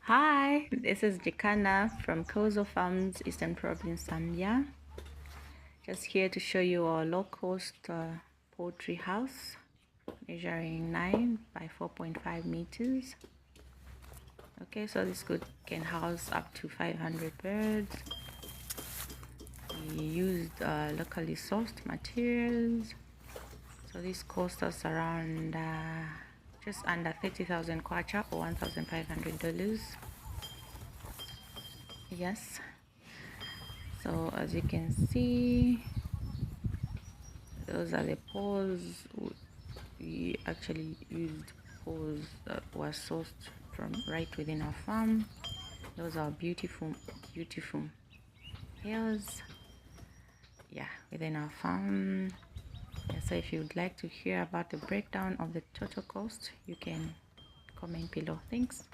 Hi, this is Jikana from Kozo Farms, Eastern Province, Zambia. Just here to show you our low-cost poultry house, measuring 9 by 4.5 meters. Okay, so this can house up to 500 birds. We used locally sourced materials. So this cost us around just under 30,000 kwacha or $1,500. Yes. So as you can see, those are the poles. We actually used poles that were sourced from right within our farm. Those are beautiful hairs, yeah, within our farm. Yeah, so if you would like to hear about the breakdown of the total cost, you can comment below. Thanks.